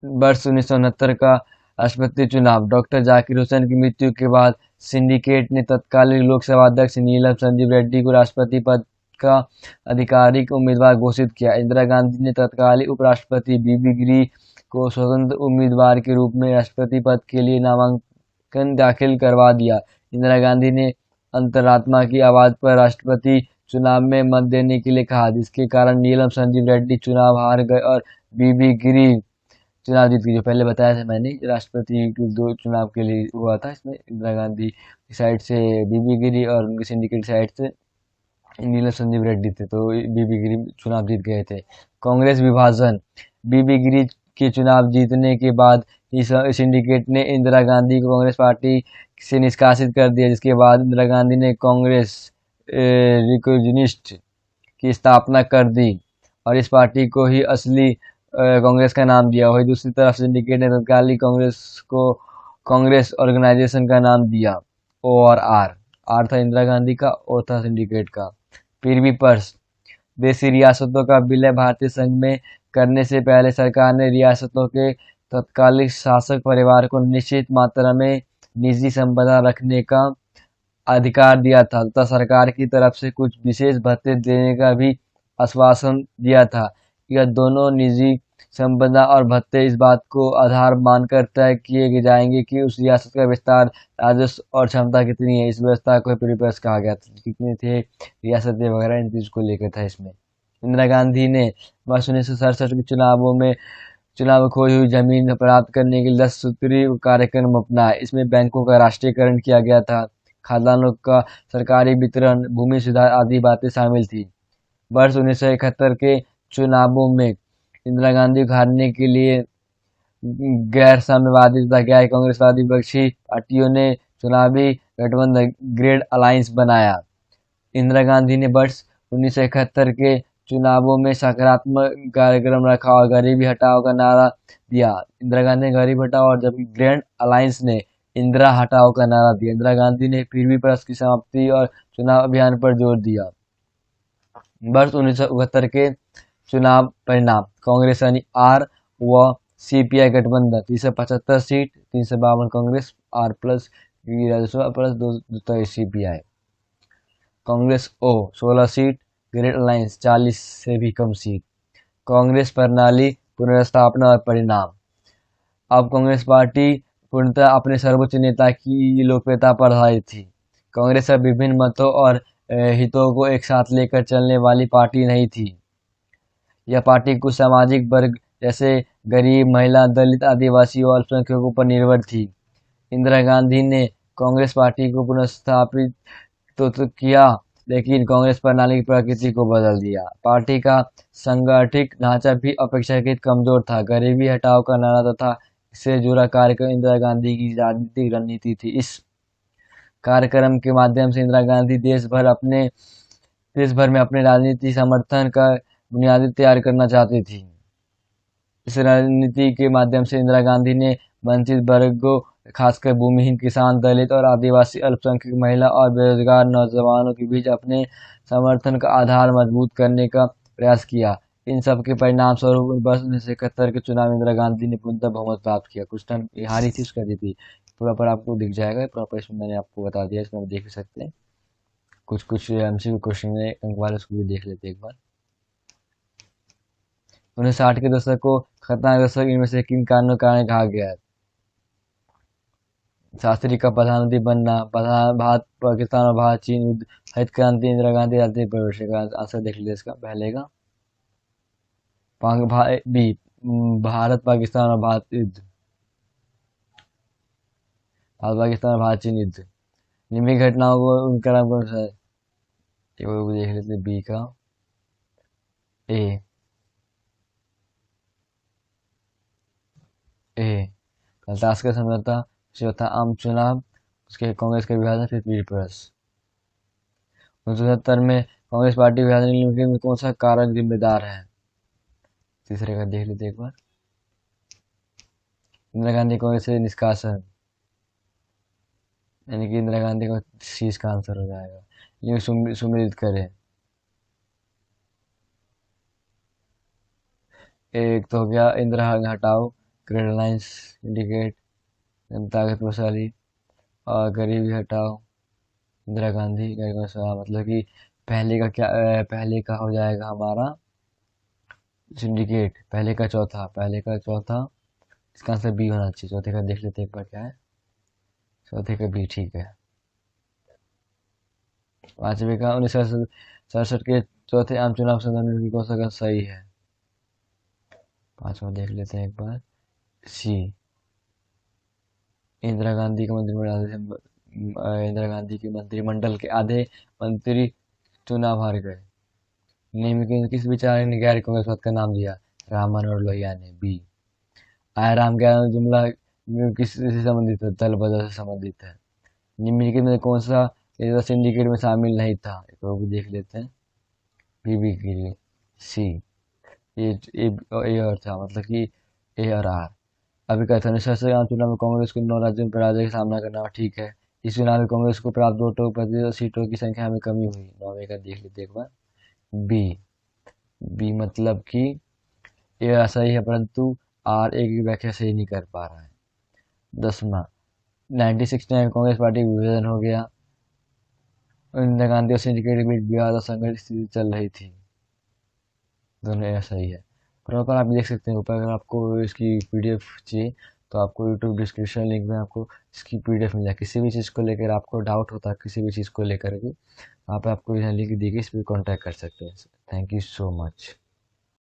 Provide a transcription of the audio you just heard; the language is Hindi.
वर्ष 1969 का राष्ट्रपति चुनाव। डॉक्टर जाकिर हुसैन की मृत्यु के बाद सिंडिकेट ने तत्कालीन लोकसभा अध्यक्ष नीलम संजीव रेड्डी को राष्ट्रपति पद का आधिकारिक उम्मीदवार घोषित किया। इंदिरा गांधी ने तत्कालीन उपराष्ट्रपति बीबी गिरी को स्वतंत्र उम्मीदवार के रूप में राष्ट्रपति पद के लिए नामांकन दाखिल करवा दिया। इंदिरा गांधी ने अंतरात्मा की आवाज पर राष्ट्रपति चुनाव में मत देने के लिए कहा, जिसके कारण नीलम संजीव रेड्डी चुनाव हार गए और बीबी गिरी चुनाव जीत गई। जो पहले बताया था मैंने, राष्ट्रपति के दो चुनाव के लिए हुआ था, इसमें इंदिरा गांधी की साइड से बीबी गिरी और उनके सिंडिकेट साइड से नीलम संजीव रेड्डी थे, तो बीबी गिरी चुनाव जीत गए थे। कांग्रेस विभाजन। बीबी गिरी के चुनाव जीतने के बाद इस सिंडिकेट ने इंदिरा गांधी को कांग्रेस पार्टी से निष्कासित कर दिया, जिसके बाद इंदिरा गांधी ने कांग्रेस रिकॉर्डिस्ट की स्थापना कर दी और इस पार्टी को ही असली कांग्रेस का नाम दिया। वही दूसरी तरफ सिंडिकेट ने तत्कालीन कांग्रेस को कांग्रेस ऑर्गेनाइजेशन का नाम दिया। ओ और आर, आर था इंदिरा गांधी का, ओ था सिंडिकेट का। पीरवी पर्स। देशी रियासतों का विलय भारतीय संघ में करने से पहले सरकार ने रियासतों के तत्कालीन शासक परिवार को निश्चित मात्रा में निजी संपदा रखने का अधिकार दिया था तथा सरकार की तरफ से कुछ विशेष भत्ते देने का भी आश्वासन दिया था। यह दोनों निजी संपदा और भत्ते इस बात को आधार मानकर तय किए जाएंगे कि उस रियासत का विस्तार, राजस्व और क्षमता कितनी है। इस व्यवस्था को पीरियड्स कहा गया था, कितने थे रियासतें वगैरह, इन चीज को लेकर था इसमें। इंदिरा गांधी ने वर्ष 1967 के चुनाव में खोई हुई जमीन प्राप्त करने के लिए 10 सूत्री कार्यक्रम अपनाया। इसमें बैंकों का राष्ट्रीयकरण किया गया था, खादानों का सरकारी वितरण, भूमि सुधार आदि बातें शामिल थी। वर्ष 1971 के चुनावों में इंदिरा गांधी को हारने के लिए गैर साम्यवादी तथा गैर कांग्रेसवादी विपक्षी पार्टियों ने चुनावी गठबंधन ग्रेड अलायंस बनाया। इंदिरा गांधी ने वर्ष 1971 के चुनावों में सकारात्मक कार्यक्रम रखा और गरीबी हटाओ का नारा दिया। इंदिरा गांधी ने गरीब हटाओ और जबकि ग्रैंड अलायंस ने इंदिरा हटाओ का नारा दिया। इंदिरा गांधी ने पीरवी प्रस की समाप्ति और चुनाव अभियान पर जोर दिया। वर्ष 1969 के चुनाव परिणाम। कांग्रेस यानी आर व सीपीआई गठबंधन 375 सीट, 352 कांग्रेस, आर plus Rajya Sabha plus 2 CPI. Congress ओ 16 सीट, ग्रेट अलायंस 40 से भी कम सीट। कांग्रेस प्रणाली पुनर्स्थापना और परिणाम। अब कांग्रेस पार्टी पूर्णतः अपने सर्वोच्च नेता की लोकप्रियता पर आधारित थी। कांग्रेस अब विभिन्न मतों और हितों को एक साथ लेकर चलने वाली पार्टी नहीं थी। यह पार्टी कुछ सामाजिक वर्ग जैसे गरीब, महिला, दलित, आदिवासी और अल्पसंख्यकों पर निर्भर थी। इंदिरा गांधी ने कांग्रेस पार्टी को पुनर्स्थापित तो किया, लेकिन कांग्रेस प्रणाली की प्रकृति को बदल दिया। पार्टी का संगठित ढांचा भी अपेक्षाकृत कमजोर था। गरीबी हटाओ का नारा तथा इससे जुड़ा कार्यक्रम इंदिरा गांधी की राजनीतिक रणनीति थी। इस कार्यक्रम के माध्यम से इंदिरा गांधी देश भर में अपने राजनीतिक समर्थन का बुनियादी तैयार करना चाहती थी। इस रणनीति के माध्यम से इंदिरा गांधी ने वंचित वर्गों, खासकर भूमिहीन किसान, दलित और आदिवासी, अल्पसंख्यक, महिला और बेरोजगार नौजवानों के बीच अपने समर्थन का आधार मजबूत करने का प्रयास किया। इन सब के परिणाम स्वरूप वर्ष 1971 के चुनाव में इंदिरा गांधी ने पूर्णतः बहुमत प्राप्त किया। कुछ टाइम हारी थी, उसका जीती। प्रॉपर आपको दिख जाएगा, प्रॉपर इसमें मैंने आपको बता दिया, इसमें आप देख सकते हैं। कुछ कुछ एमसीक्यू क्वेश्चन है अंक वाले, उसको भी देख लेते एक बार। 1960 के दशक को खतरनाक दशक इनमें से किन कारणों के कारण कहा गया है? शास्त्री का प्रधानमंत्री बनना, भारत पाकिस्तान और भारत चीन युद्ध, हरित क्रांति, इंदिरा गांधी राजनीतिक परिवर्तन का आंसर देख लीजिए इसका पहले का। बी, भारत पाकिस्तान और भारत युद्ध, भारत पाकिस्तान और भारत चीन युद्ध। निम्नलिखित घटनाओं को उनका नाम कौन सा है? वो देख लेते बी का। ए कलतास का समझौता, चौथा आम चुनाव, उसके कांग्रेस का विभाजन, फिर पीर प्रेस। 1970 में कांग्रेस पार्टी विभाजन में कौन सा कारक जिम्मेदार है? तीसरे का देख लेते एक बार। इंदिरा गांधी कांग्रेस से निष्कासन, यानी कि इंदिरा गांधी का शीश का आंसर हो जाएगा। लेकिन सुमिलित करें, एक तो हो गया इंदिरा हटाओ क्रेडलाइंस सिंडिकेट, जनता ताकतशाली और गरीबी हटाओ, इंदिरा गांधी का सवाल, मतलब कि पहले का क्या, पहले का हो जाएगा हमारा सिंडिकेट, पहले का चौथा, इसका आंसर बी होना चाहिए। चौथे का देख लेते हैं एक बार क्या है, चौथे का बी ठीक है। पांचवे का 1967 के चौथे आम चुनाव संदर्भ में कौन सा सही है। पांचवा देख लेते हैं एक बार, सी, इंदिरा गांधी के इंदिरा गांधी के मंत्रिमंडल के आधे मंत्री चुनाव हार गए। निम्नलिखित किस विचारक ने गैर कांग्रेस पद का नाम दिया। रामन और लोहिया ने। बी, आया राम ज्ञान जुमला किससे संबंधित है, दल बदल से संबंधित है। निम्नलिखित में कौन सा सिंडिकेट में शामिल नहीं था, एक और भी देख लेते हैं, बीबी के लिए। सी, ए और था, मतलब कि ए और आर। अभी कहते हैं निष्कर्ष आम चुनाव में कांग्रेस को 9 राज्यों में पराजय का सामना करना, ठीक है। इस चुनाव में कांग्रेस को प्राप्त वोटों प्रतिशत सीटों की संख्या में कमी हुई। 9वें का देख लेते एक बार, बी, बी मतलब कि ये सही है, परंतु आर ए की व्याख्या सही नहीं कर पा रहा है। 10वां, 1969 में कांग्रेस पार्टी का विभाजन हो गया। इंदिरा गांधी और सिंडिकेट के बीच विवाद और संघर्ष की स्थिति चल रही थी। दोनों ऐसा ही है। और ऊपर आप देख सकते हैं, ऊपर अगर आपको इसकी पीडीएफ चाहिए तो आपको यूट्यूब डिस्क्रिप्शन लिंक में आपको इसकी पीडीएफ मिल जाए। किसी भी चीज़ को लेकर आपको डाउट होता है, किसी भी चीज़ को लेकर के, वहाँ पे आपको यहाँ लिंक दी गई, इस पर कॉन्टैक्ट कर सकते हैं। Thank you so much.